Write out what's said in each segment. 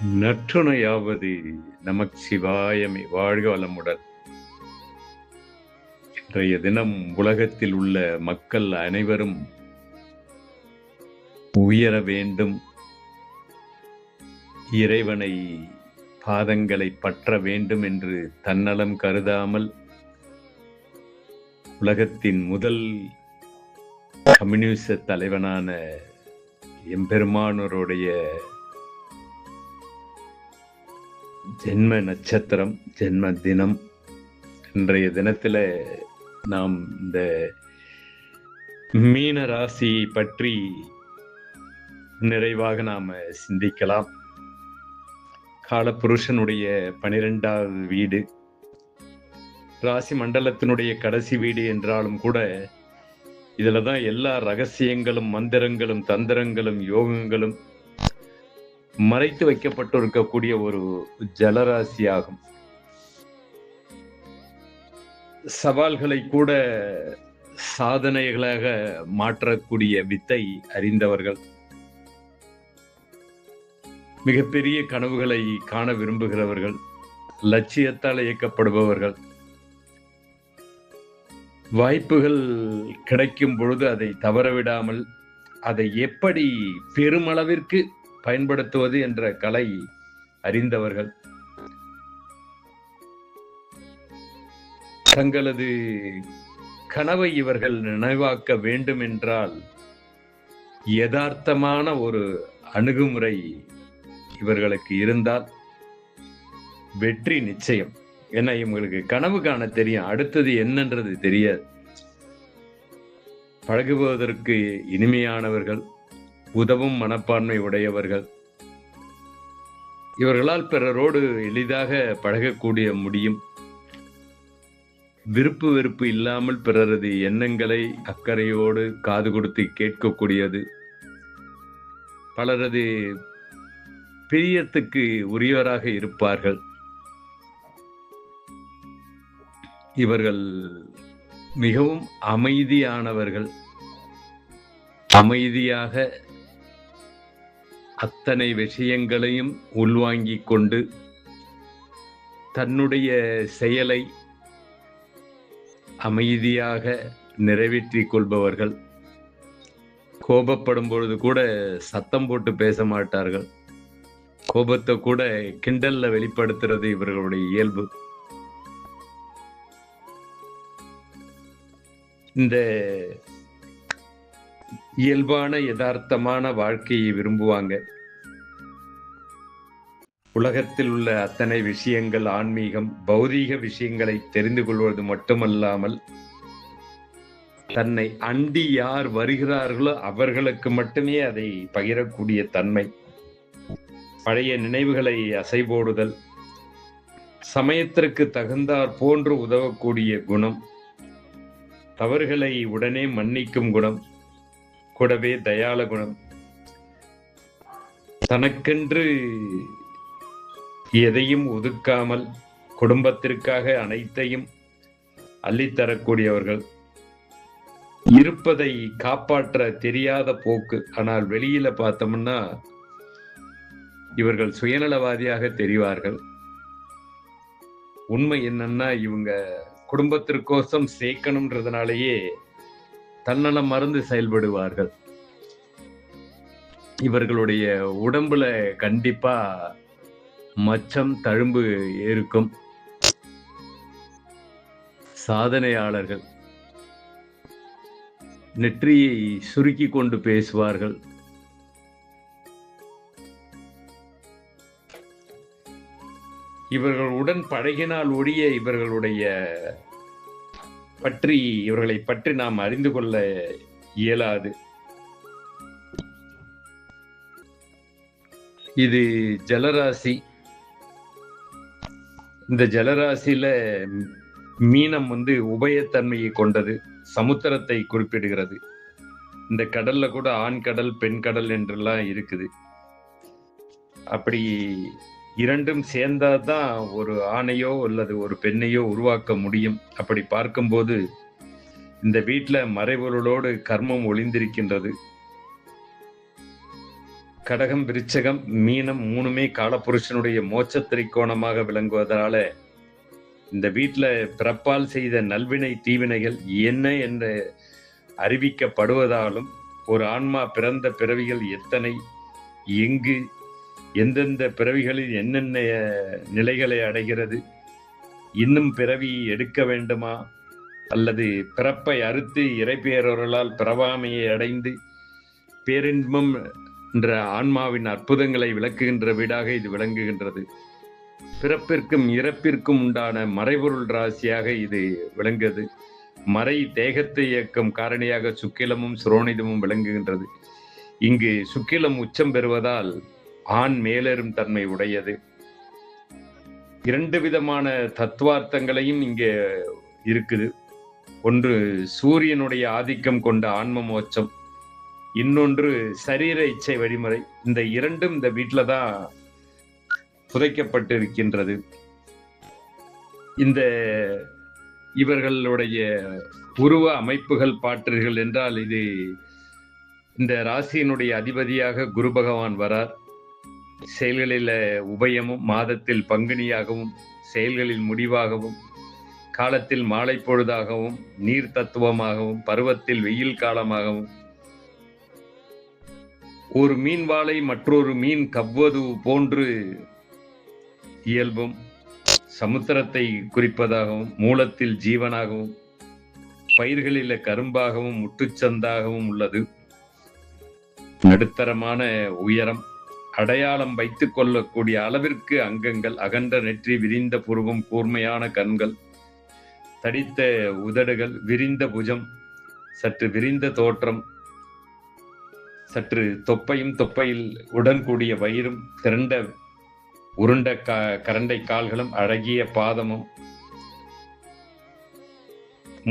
நற்றுணையாவது நமச்சிவாயமே. வாழ்க வளமுடன். இன்றைய தினம் உலகத்தில் உள்ள மக்கள் அனைவரும் உயர வேண்டும், இறைவனை பாதங்களை பற்ற வேண்டும் என்று தன்னலம் கருதாமல் உலகத்தின் முதல் கம்யூனிச தலைவனான எம்பெருமானோருடைய ஜென்ம நட்சத்திரம், ஜென்ம தினம். இன்றைய தினத்தில் நாம் இந்த மீன ராசியை பற்றி நிறைவாக நாம் சிந்திக்கலாம். காலபுருஷனுடைய 12வது வீடு, ராசி மண்டலத்தினுடைய கடைசி வீடு என்றாலும் கூட இதில் தான் எல்லா ரகசியங்களும், மந்திரங்களும், தந்திரங்களும், யோகங்களும் மறைத்து வைக்கப்பட்டிருக்கக்கூடிய ஒரு ஜலராசியாகும். சவால்களை கூட சாதனைகளாக மாற்றக்கூடிய வித்தை அறிந்தவர்கள், மிகப்பெரிய கனவுகளை காண விரும்புகிறவர்கள், லட்சியத்தால் இயக்கப்படுபவர்கள், வாய்ப்புகள் கிடைக்கும் பொழுது அதை தவறவிடாமல் அதை எப்படி பெருமளவிற்கு பயன்படுத்துவது என்ற கலை அறிந்தவர்கள், தங்களது கனவை இவர்கள் நினைவாக்க வேண்டும் என்றால் யதார்த்தமான ஒரு அணுகுமுறை இவர்களுக்கு இருந்தால் வெற்றி நிச்சயம். ஏன்னா இவங்களுக்கு கனவு காண தெரியும், அடுத்தது என்னன்றது தெரியாது. பழகுவதற்கு இனிமையானவர்கள், உதவும் மனப்பான்மை உடையவர்கள். இவர்களால் பிறரோடு எளிதாக பழகக்கூடிய முடியும். விருப்பு வெறுப்பு இல்லாமல் பிறரது எண்ணங்களை அக்கறையோடு காது கொடுத்து கேட்கக்கூடியது. பலரது பிரியத்துக்கு உரியவராக இருப்பார்கள். இவர்கள் மிகவும் அமைதியானவர்கள். அமைதியாக அத்தனை விஷயங்களையும் உள்வாங்கிக் கொண்டு தன்னுடைய செயலை அமைதியாக நிறைவேற்றிக் கொள்பவர்கள். கோபப்படும் பொழுது கூட சத்தம் போட்டு பேச மாட்டார்கள். கோபத்தை கூட கிண்டல்ல வெளிப்படுத்துறது இவர்களுடைய இயல்பு. இந்த இயல்பான யதார்த்தமான வாழ்க்கையை விரும்புவாங்க. உலகத்தில் உள்ள அத்தனை விஷயங்கள், ஆன்மீகம், பௌதீக விஷயங்களை தெரிந்து கொள்வது மட்டுமல்லாமல் தன்னை அண்டி யார் வருகிறார்களோ அவர்களுக்கு மட்டுமே அதை பகிரக்கூடிய தன்மை, பழைய நினைவுகளை அசைபோடுதல், சமயத்திற்கு தகுந்தாற் போன்று உதவக்கூடிய குணம், தவறுகளை உடனே மன்னிக்கும் குணம், கூடவே தயாள குணம், தனக்கென்று எதையும் ஒதுக்காமல் குடும்பத்திற்காக அனைத்தையும் அள்ளித்தரக்கூடியவர்கள், இருப்பதை காப்பாற்ற தெரியாத போக்கு. ஆனால் வெளியில பார்த்தோம்னா இவர்கள் சுயநலவாதியாக தெரிவார்கள். உண்மை என்னன்னா இவங்க குடும்பத்திற்கோசம் சேர்க்கணும்ன்றதுனாலேயே தன்னலம் மறந்து செயல்படுவார்கள். இவர்களுடைய உடம்புல கண்டிப்பா மச்சம், தழும்பு இருக்கும். சாதனையாளர்கள், நெற்றியை சுருக்கி கொண்டு பேசுவார்கள். இவர்களுடன் பழகினால் ஒழிய இவர்களை பற்றி நாம் அறிந்து கொள்ள இயலாது. இது ஜலராசி. இந்த ஜலராசியில மீனம் உபயத்தன்மையை கொண்டது, சமுத்திரத்தை குறிப்பிடுகிறது. இந்த கடல்ல கூட ஆண் கடல், பெண் கடல் என்றெல்லாம் இருக்குது. அப்படி இரண்டும் சேர்ந்தாதான் ஒரு ஆணையோ அல்லது ஒரு பெண்ணையோ உருவாக்க முடியும். அப்படி பார்க்கும்போது இந்த வீட்டில் மறைபொருளோடு கர்மம் ஒளிந்திருக்கின்றது. கடகம், விருச்சகம், மீனம் 3மே காலபுருஷனுடைய மோட்ச திரிகோணமாக விளங்குவதால இந்த வீட்டுல பிறப்பால் செய்த நல்வினை தீவினைகள் என்ன என்று அறிவிக்கப்படுவதாலும் ஒரு ஆன்மா பிறந்த பிறவிகள் எத்தனை, எங்கு, எந்தெந்த பிறவிகளில் என்னென்ன நிலைகளை அடைகிறது, இன்னும் பிறவி எடுக்க வேண்டுமா, அல்லது பிறப்பை அறுத்து இறைப்பேரொருளால் பிறவாமையை அடைந்து பேரின்பம் என்ற ஆன்மாவின் அற்புதங்களை விளக்குகின்ற வீடாக இது விளங்குகின்றது. பிறப்பிற்கும் இறப்பிற்கும் உண்டான மறைபொருள் ராசியாக இது விளங்குது. மறை தேகத்தை இயக்கும் காரணியாக சுக்கிலமும் சுரோனிதமும் விளங்குகின்றது. இங்கு சுக்கிலம் உச்சம் பெறுவதால் ஆண் மேலேறும் தன்மை உடையது. 2 விதமான தத்துவார்த்தங்களையும் இங்கே இருக்குது. ஒன்று சூரியனுடைய ஆதிக்கம் கொண்ட ஆன்ம மோட்சம், இன்னொன்று சரீர இச்சை வழிமுறை. இந்த 2ம் இந்த வீட்டில தான் புதைக்கப்பட்டிருக்கின்றது. இந்த இவர்களுடைய உருவ அமைப்புகள் பார்த்தீர்கள் என்றால் இது இந்த ராசியினுடைய அதிபதியாக குரு பகவான் வரார். செயல்களில் உபயமும், மாதத்தில் பங்குனியாகவும், செயல்களில் முடிவாகவும், காலத்தில் மாலை பொழுதாகவும், நீர் தத்துவமாகவும், பருவத்தில் வெயில் காலமாகவும், ஒரு மீன் வாளை மற்றொரு மீன் கவ்வது போன்று இயல்பும், சமுத்திரத்தை குறிப்பதாகவும், மூலத்தில் ஜீவனாகவும், பயிர்களில் கரும்பாகவும், முட்டுச்சந்தாகவும் உள்ளது. நடுத்தரமான உயரம், அடையாளம் வைத்துக் கொள்ளக்கூடிய அளவிற்கு அங்கங்கள், அகன்ற நெற்றி, விரிந்த புருவம், கூர்மையான கண்கள், தடித்த உதடுகள், விரிந்த புஜம், சற்று விரிந்த தோற்றம், சற்று தொப்பையும் தொப்பையில் உடன் கூடிய வயிறும், திரண்ட உருண்ட கரண்டை கால்களும், அழகிய பாதமும்,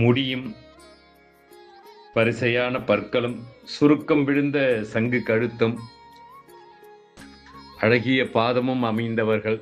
முடியும், வரிசையான பற்களும், சுருக்கம் விழுந்த சங்கு கழுத்தும், அழகிய பாதமும் அமைந்தவர்கள்.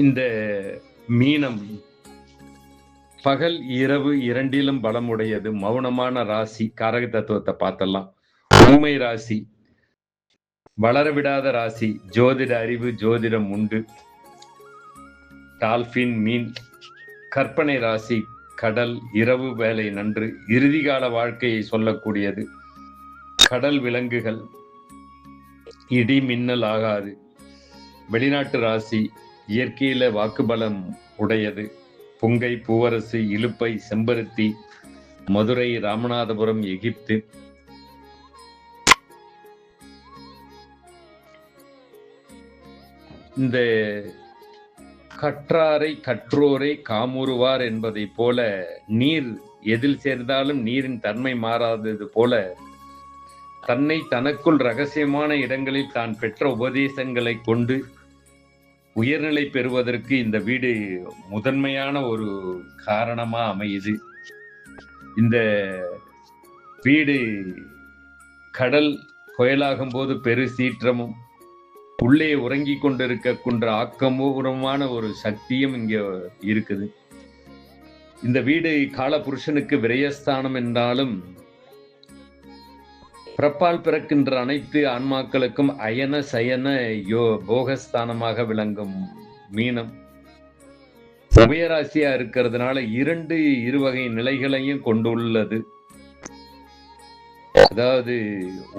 இந்த மீனம் பகல் இரவு 2லும் பலமுடையது. மௌனமான ராசி. காரக தத்துவத்தை பார்த்தலாம். ஊமை ராசி, வளரவிடாத ராசி. ஜோதிட அறிவு, ஜோதிடம் உண்டு. டால்பின் மீன். கற்பனை ராசி, கடல், இரவு வேலை நன்று, இறுதிகால வாழ்க்கையை சொல்லக்கூடியது. கடல் விலங்குகள், இடி மின்னல் ஆகாது. வெளிநாட்டு ராசி, இயற்கையில வாக்குபலம் உடையது. புங்கை, பூவரசு, இலுப்பை, செம்பருத்தி, மதுரை, ராமநாதபுரம், எகிப்து. இந்த கற்றாரை கற்றோரை காமுறுவார் என்பதை போல, நீர் எதில் சேர்ந்தாலும் நீரின் தன்மை மாறாதது போல, தன்னை தனக்குள் ரகசியமான இடங்களில் தான் பெற்ற உபதேசங்களை கொண்டு உயர்நிலை பெறுவதற்கு இந்த வீடு முதன்மையான ஒரு காரணமா அமையுது. இந்த வீடு கடல் புயலாகும் போது பெரு சீற்றமும், உள்ளே உறங்கி கொண்டிருக்கின்ற ஆக்கபூர்வமான ஒரு சக்தியும் இங்க இருக்குது. இந்த வீடு காலபுருஷனுக்கு விரயஸ்தானம் என்றாலும் பிறப்பால் பிறக்கின்ற அனைத்து ஆன்மாக்களுக்கும் அயன சயன போகஸ்தானமாக விளங்கும் மீனம் உபயராசியா இருக்கிறதுனால 2 இருவகை நிலைகளையும் கொண்டுள்ளது. அதாவது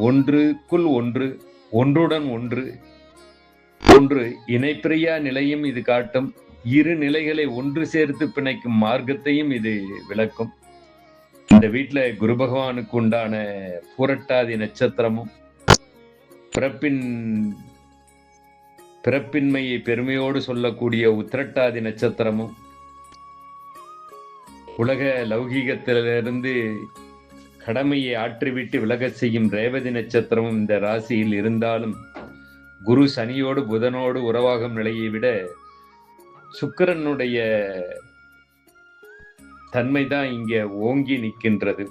ஒன்றுக்குள் ஒன்று, ஒன்றுடன் ஒன்று, ஒன்று இணைப்பிரியா நிலையும் இது காட்டும். 2 நிலைகளை ஒன்று சேர்த்து பிணைக்கும் மார்க்கத்தையும் இது விளக்கும். இந்த வீட்டுல குரு பகவானுக்கு உண்டான பூரட்டாதி நட்சத்திரமும், பிறப்பின்மையை பெருமையோடு சொல்லக்கூடிய உத்திரட்டாதி நட்சத்திரமும், உலக லௌகீகத்திலிருந்து கடமையை ஆற்றிவிட்டு விலகச் செய்யும் ரேவதி நட்சத்திரமும் இந்த ராசியில் இருந்தாலும், குரு சனியோடு புதனோடு உறவாகும் நிலையை விட சுக்கிரனுடைய தன்மைதான் இங்க ஓங்கி நிற்கின்றது.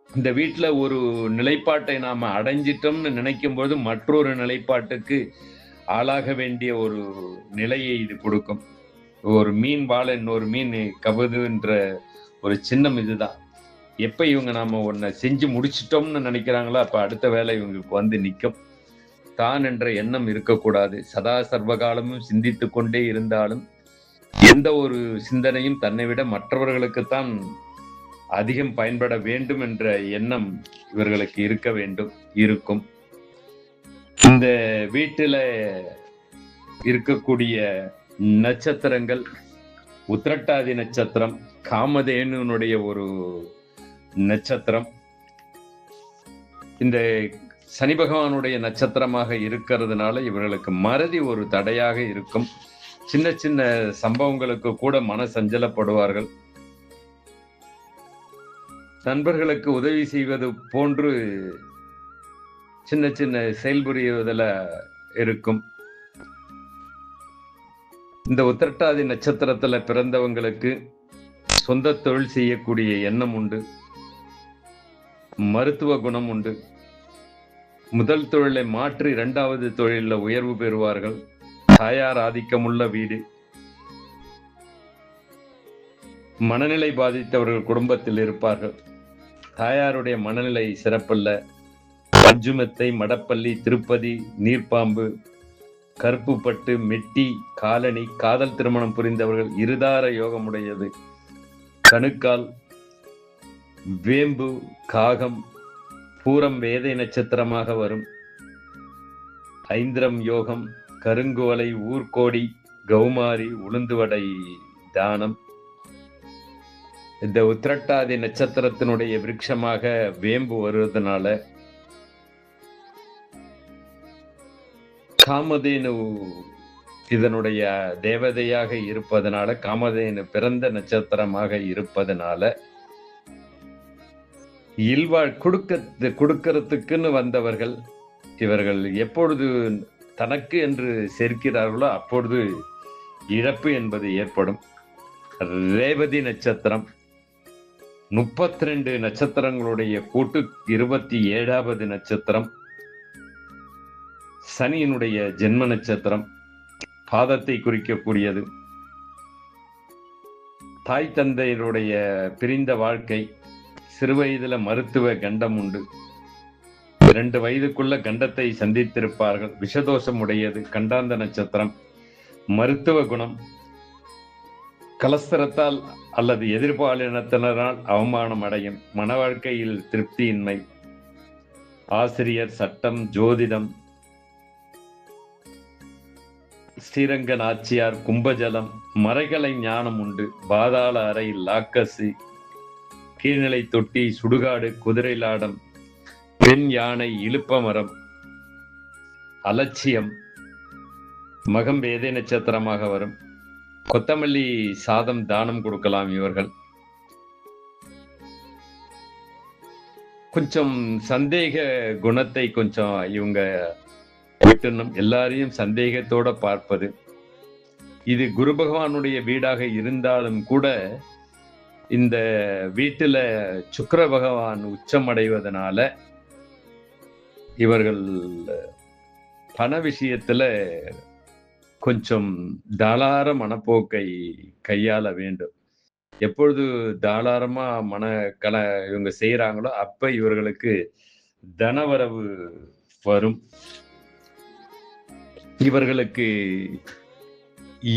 இந்த வீட்டுல ஒரு நிலைப்பாட்டை நாம அடைஞ்சிட்டோம்னு நினைக்கும் போது மற்றொரு நிலைப்பாட்டுக்கு ஆளாக வேண்டிய ஒரு நிலையை இது கொடுக்கும். ஒரு மீன் வாழ இன்னொரு மீன் கவுதுன்ற ஒரு சின்னம் இதுதான். எப்ப இவங்க நாம ஒன்ன செஞ்சு முடிச்சிட்டோம்னு நினைக்கிறாங்களோ அப்ப அடுத்த வேலை இவங்களுக்கு வந்து நிற்கும். தான் என்ற எண்ணம் இருக்கக்கூடாது. சதா சர்வகாலமும் சிந்தித்துக் கொண்டே இருந்தாலும் எந்த ஒரு சிந்தனையும் தன்னை விட மற்றவர்களுக்குத்தான் அதிகம் பயன்பட வேண்டும் என்ற எண்ணம் இவர்களுக்கு இருக்க வேண்டும், இருக்கும். இந்த வீட்டில இருக்கக்கூடிய நட்சத்திரங்கள் உத்திரட்டாதி நட்சத்திரம், காமதேனுனுடைய ஒரு நட்சத்திரம். இந்த சனி பகவானுடைய நட்சத்திரமாக இருக்கிறதுனால இவர்களுக்கு மறதி ஒரு தடையாக இருக்கும். சின்ன சின்ன சம்பவங்களுக்கு கூட மன சஞ்சலப்படுவார்கள். நண்பர்களுக்கு உதவி செய்வது போன்று சின்ன சின்ன செயல்புரிவதில் இருக்கும். இந்த உத்திரட்டாதி நட்சத்திரத்துல பிறந்தவங்களுக்கு சொந்த தொழில் செய்யக்கூடிய எண்ணம் உண்டு, மருத்துவ குணம் உண்டு. முதல் தொழிலை மாற்றி இரண்டாவது தொழில உயர்வு பெறுவார்கள். தாயார் ஆதிக்கமுள்ள வீடு. மனநிலை பாதித்தவர்கள் குடும்பத்தில் இருப்பார்கள். தாயாருடைய மனநிலை சிறப்பல்ல. பஞ்சுமெத்தை, மடப்பள்ளி, திருப்பதி, நீர்ப்பாம்பு, கருப்பு பட்டு, மெட்டி, காலணி, காதல் திருமணம் புரிந்தவர்கள், இருதார யோகமுடையது, கணுக்கால், வேம்பு, காகம், பூரம் வேதை நட்சத்திரமாக வரும். ஐந்திரம் யோகம், கருங்குவலை, ஊர்கோடி, கௌமாரி, உளுந்துவடை தானம். இந்த உத்திரட்டாதி நட்சத்திரத்தினுடைய விருட்சமாக வேம்பு வருவதனால காமதேனு இதனுடைய தேவதையாக இருப்பதனால, காமதேனு பிறந்த நட்சத்திரமாக இருப்பதனால இல்வாழ் கொடுக்கறதுக்குன்னு வந்தவர்கள் இவர்கள் எப்பொழுது தனக்கு என்று சேர்க்கிறார்களோ அப்பொழுது இழப்பு என்பது ஏற்படும். ரேவதி நட்சத்திரம் 32 நட்சத்திரங்களுடைய கூட்டு 27வது நட்சத்திரம். சனியினுடைய ஜென்ம நட்சத்திரம், பாதத்தை குறிக்கக்கூடியது. தாய் தந்தையருடைய பிரிந்த வாழ்க்கை. சிறுவயதுல மருத்துவ கண்டம் உண்டு. 2 வயதுக்குள்ள கண்டத்தை சந்தித்திருப்பார்கள். விஷதோஷம் உடையது. கண்டாந்த நட்சத்திரம். மருத்துவ குணம். கலஸ்தரத்தால் அல்லது எதிர்பாலினத்தினரால் அவமானம் அடையும். மன வாழ்க்கையில் திருப்தியின்மை. ஆசிரியர், சட்டம், ஜோதிடம். ஸ்ரீரங்க நாச்சியார், கும்பஜலம். மறைகலை ஞானம் உண்டு. பாதாள அறை, லாக்கசி, கீழ்நிலை தொட்டி, சுடுகாடு, குதிரை லாடம், பெண் யானை, இழுப்பமரம். அலட்சியம். மகம் வேதை நட்சத்திரமாக வரும். கொத்தமல்லி சாதம் தானம் கொடுக்கலாம் இவர்கள். கொஞ்சம் சந்தேக குணத்தை கொஞ்சம் இவங்க விட்டுணும். எல்லாரையும் சந்தேகத்தோட பார்ப்பது. இது குரு பகவானுடைய வீடாக இருந்தாலும் கூட இந்த வீட்டுல சுக்கிர பகவான் உச்சமடைவதனால இவர்கள் பண விஷயத்துல கொஞ்சம் தாளார மனப்போக்கை கையாள வேண்டும். எப்பொழுது தாளாரமா இவங்க செய்யறாங்களோ அப்ப இவர்களுக்கு தனவரவு வரும். இவர்களுக்கு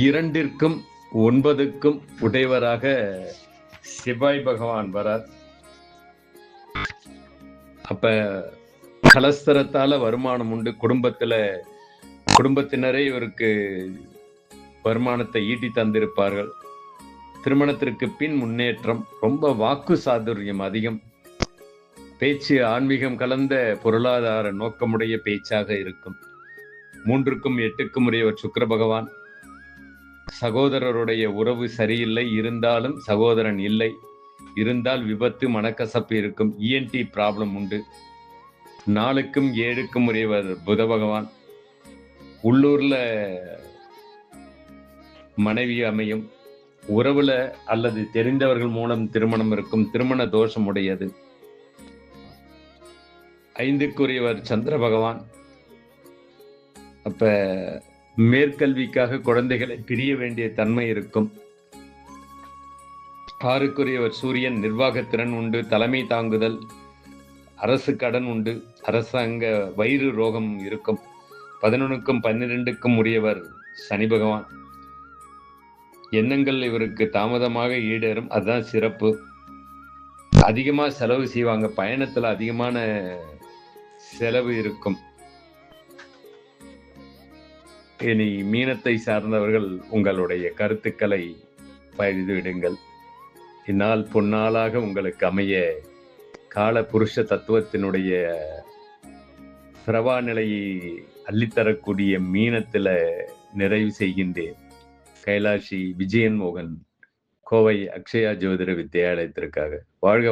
2க்கும் 9க்கும் உடையவராக செவ்வாய் பகவான் வரார். அப்ப கலஸ்தரத்தால வருமானம் உண்டு. குடும்பத்தினரே இவருக்கு வருமானத்தை ஈட்டி தந்திருப்பார்கள். திருமணத்திற்கு பின் முன்னேற்றம். ரொம்ப வாக்கு சாதுரியம் அதிகம். பேச்சு ஆன்மீகம் கலந்த பொருளாதார நோக்கமுடைய பேச்சாக இருக்கும். 3க்கும் 8க்கும் உடையவர் சுக்கிர பகவான். சகோதரருடைய உறவு சரியில்லை. இருந்தாலும் சகோதரன் இல்லை. இருந்தால் விபத்து, மனக்கசப்பு இருக்கும். ENT ப்ராப்ளம் உண்டு. 4க்கும் 7க்கும் உடையவர் புத பகவான். உள்ளூர்ல மனைவி அமையும். உறவுல அல்லது தெரிந்தவர்கள் மூலம் திருமணம் இருக்கும். திருமண தோஷம் உடையது. 5க்குரியவர் சந்திர பகவான். அப்ப மேற்கல்விக்காக குழந்தைகளை பிரிய வேண்டிய தன்மை இருக்கும். ஆறுக்குரியவர் சூரியன் நிர்வாகத்திறன் உண்டு, தலைமை தாங்குதல், அரசு கடன் உண்டு, அரசாங்க வயிறு ரோகம் இருக்கும். 11க்கும் 12க்கும் உரியவர் சனி பகவான். எண்ணங்கள் இவருக்கு தாமதமாக ஈடேறும், அதுதான் சிறப்பு. அதிகமா செலவு செய்வாங்க, பயணத்துல அதிகமான செலவு இருக்கும். இனி மீனத்தை சார்ந்தவர்கள் உங்களுடைய கருத்துக்களை பகிர்ந்துவிடுங்கள். இந்நாள் பொன்னாளாக உங்களுக்கு அமைய கால புருஷ தத்துவத்தினுடைய பிரபா நிலையை அள்ளித்தரக்கூடிய மீனத்துல நிறைவு செய்கின்றேன். கைலாஷி விஜயன் மோகன், கோவை அக்ஷயா ஜோதிட வித்யாலயத்திற்காக. வாழ்க